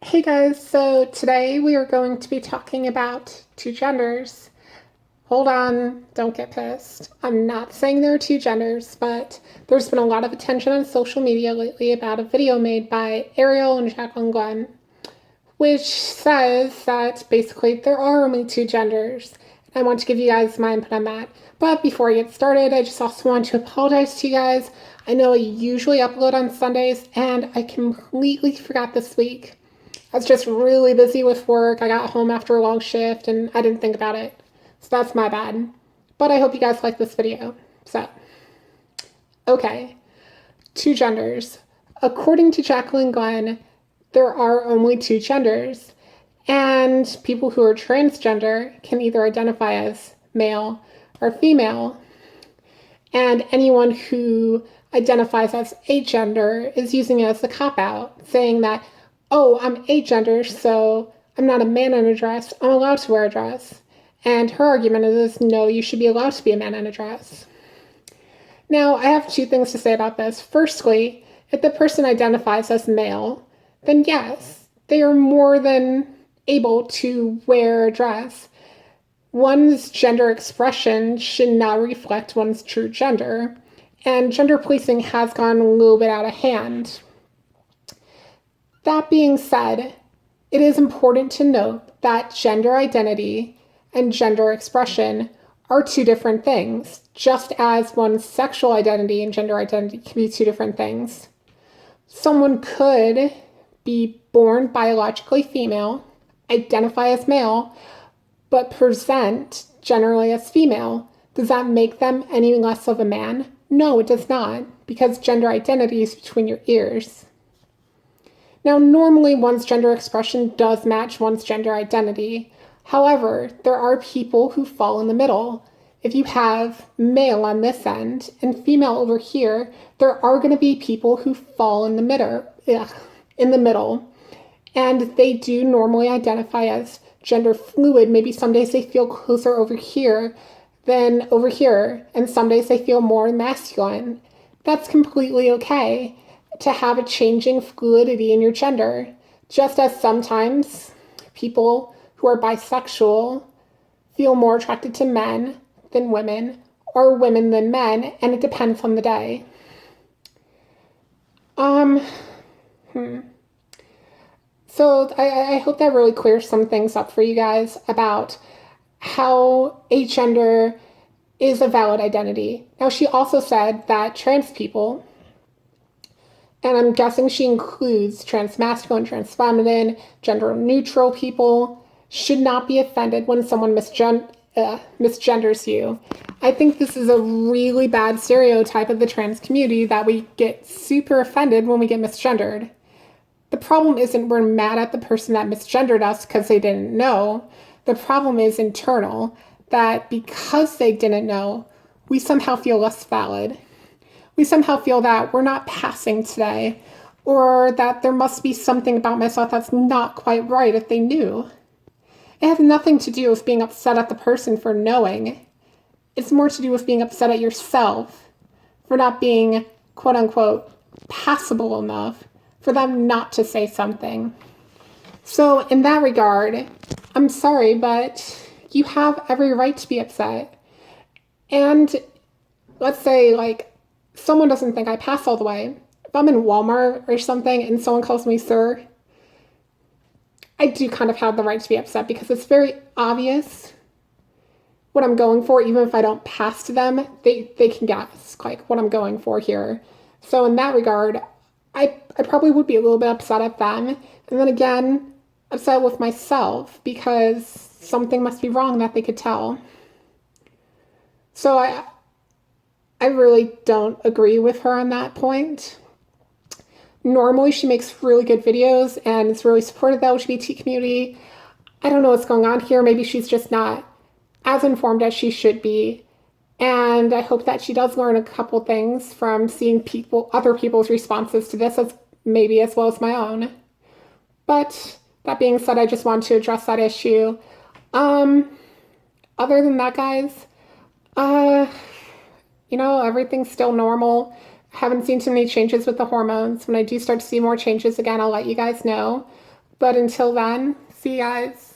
Hey guys, so today we are going to be talking about two genders. Hold on, don't get pissed. I'm not saying there are two genders, but there's been a lot of attention on social media lately about a video made by Ariel and Jacklyn Glenn, which says that basically there are only two genders. I want to give you guys my input on that. But before I get started, I just also want to apologize to you guys. I know I usually upload on Sundays, and I completely forgot this week. I was just really busy with work. I got home after a long shift and I didn't think about it. So that's my bad. But I hope you guys like this video. So, okay. Two genders. According to Jacklyn Glenn, there are only two genders. And people who are transgender can either identify as male or female. And anyone who identifies as agender is using it as a cop-out, saying that, oh, I'm agender, so I'm not a man in a dress, I'm allowed to wear a dress. And her argument is, no, you should be allowed to be a man in a dress. Now, I have two things to say about this. Firstly, if the person identifies as male, then yes, they are more than able to wear a dress. One's gender expression should not reflect one's true gender, and gender policing has gone a little bit out of hand. That being said, it is important to note that gender identity and gender expression are two different things, just as one's sexual identity and gender identity can be two different things. Someone could be born biologically female, identify as male, but present generally as female. Does that make them any less of a man? No, it does not, because gender identity is between your ears. Now, normally one's gender expression does match one's gender identity. However, there are people who fall in the middle. If you have male on this end and female over here, there are going to be people who fall in the middle. And they do normally identify as gender fluid. Maybe some days they feel closer over here than over here, and some days they feel more masculine. That's completely okay to have a changing fluidity in your gender, just as sometimes people who are bisexual feel more attracted to men than women, or women than men, and it depends on the day. So I hope that really clears some things up for you guys about how agender is a valid identity. Now, she also said that trans people, and I'm guessing she includes transmasculine, transfeminine, gender-neutral people, should not be offended when someone misgenders you. I think this is a really bad stereotype of the trans community that we get super offended when we get misgendered. The problem isn't we're mad at the person that misgendered us because they didn't know. The problem is internal, that because they didn't know, we somehow feel less valid. We somehow feel that we're not passing today, or that there must be something about myself that's not quite right if they knew. It has nothing to do with being upset at the person for knowing. It's more to do with being upset at yourself for not being, quote unquote, passable enough for them not to say something. So in that regard, I'm sorry, but you have every right to be upset. And let's say, like, someone doesn't think I pass all the way. If I'm in Walmart or something and someone calls me sir, I do kind of have the right to be upset because it's very obvious what I'm going for. Even if I don't pass to them, they can guess, like, what I'm going for here. So in that regard, I probably would be a little bit upset at them. And then again, upset with myself because something must be wrong that they could tell. So I really don't agree with her on that point. Normally, she makes really good videos and is really supportive of the LGBT community. I don't know what's going on here. Maybe she's just not as informed as she should be. And I hope that she does learn a couple things from seeing other people's responses to this, as well as my own. But that being said, I just want to address that issue. Other than that, guys, everything's still normal. I haven't seen too many changes with the hormones. When I do start to see more changes again, I'll let you guys know. But until then, see you guys.